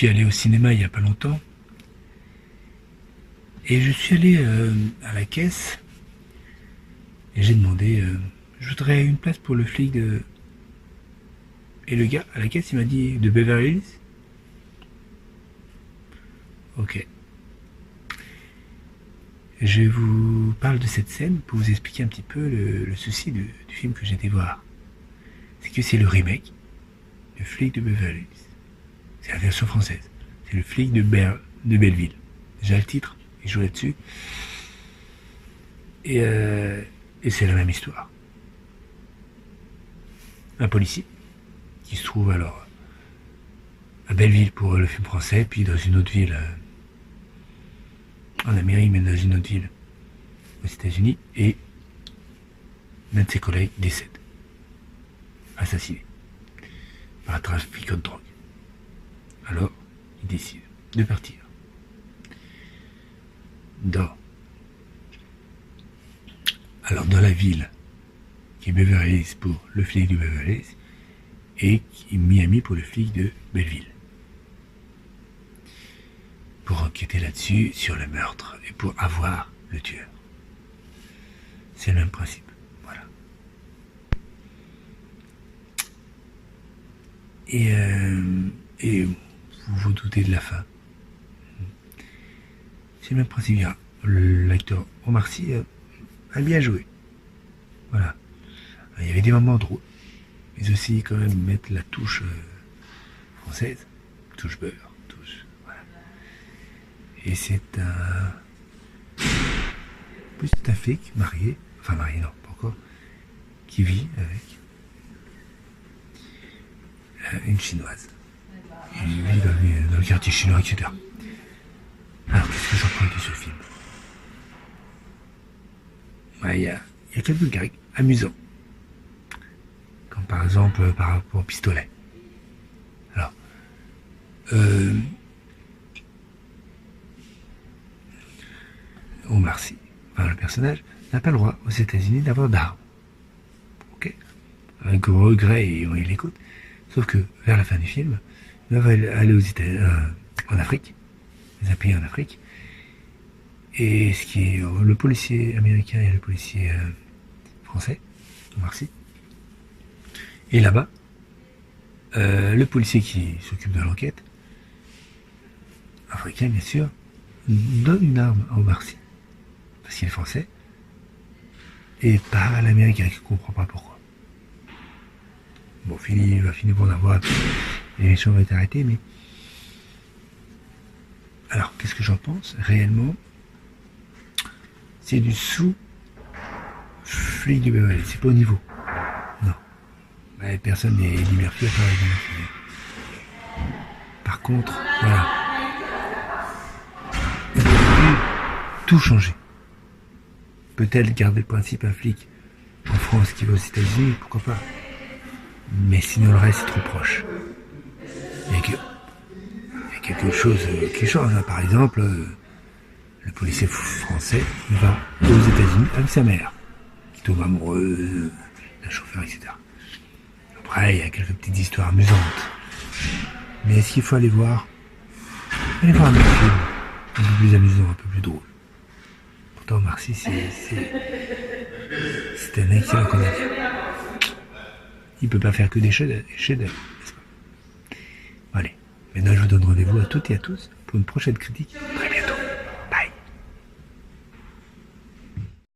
suis allé au cinéma il n'y a pas longtemps. Et je suis allé à la caisse. Et j'ai demandé, je voudrais une place pour le flic de... Et le gars à la caisse, il m'a dit, de Beverly Hills. Ok. Je vous parle de cette scène pour vous expliquer un petit peu le souci du film que j'ai été voir. C'est que c'est le remake du flic de Beverly Hills. C'est la version française. C'est le flic de Belleville. Déjà le titre, il joue là-dessus. Et c'est la même histoire. Un policier qui se trouve alors à Belleville pour le film français, puis dans une autre ville en Amérique, mais dans une autre ville aux États-Unis, et l'un de ses collègues décède, assassiné par un trafiquant de drogue. Alors, il décide de partir dans la ville qui est Beverly Hills pour le flic de Beverly Hills et qui est Miami pour le flic de Belleville, pour enquêter là-dessus, sur le meurtre, et pour avoir le tueur. C'est le même principe. Voilà. Et vous vous doutez de la fin. C'est le même principe. L'acteur Omar Sy a bien joué. Voilà. Il y avait des moments drôles, mais aussi quand même mettre la touche française, touche beurre. Et c'est un flic marié, enfin marié non, pas encore, qui vit avec une chinoise. Il vit dans le quartier chinois, etc. Alors, qu'est-ce que j'en pense de ce film? Il y a quelques gags amusants. Comme par exemple par rapport au pistolet. Alors, Omar Sy, enfin le personnage, n'a pas le droit aux États-Unis d'avoir d'armes. Ok. Avec grand regret, et il l'écoute. Sauf que vers la fin du film, il va aller aux États-Unis, en Afrique, les a pays en Afrique. Et ce qui est le policier américain et le policier français, Omar Sy. Et là-bas, le policier qui s'occupe de l'enquête, africain bien sûr, donne une arme à Omar Sy, parce qu'il est français, et pas à l'américain qui ne comprend pas pourquoi. Bon, il va finir par en avoir, les méchants vont être arrêtés, mais... Alors, qu'est-ce que j'en pense réellement? C'est du sous-flic du Beverly, c'est pas au niveau. Non. Personne n'est Eddie Murphy à part Eddie Murphy. Par contre, voilà. Tout changer. Peut-être garder le principe un flic en France qui va aux États-Unis, pourquoi pas. Mais sinon le reste est trop proche. Il y a quelque chose qui change. Par exemple, le policier français va aux États-Unis avec sa mère, qui tombe amoureux d'un chauffeur, etc. Après, il y a quelques petites histoires amusantes. Mais est-ce qu'il faut aller voir un autre film, un peu plus amusant, un peu plus drôle. Pourtant, Omar Sy, c'est un excellent comédien. Il peut pas faire que des chefs-d'œuvre, n'est-ce pas? Allez, maintenant je vous donne rendez-vous à toutes et à tous pour une prochaine critique. Très bientôt.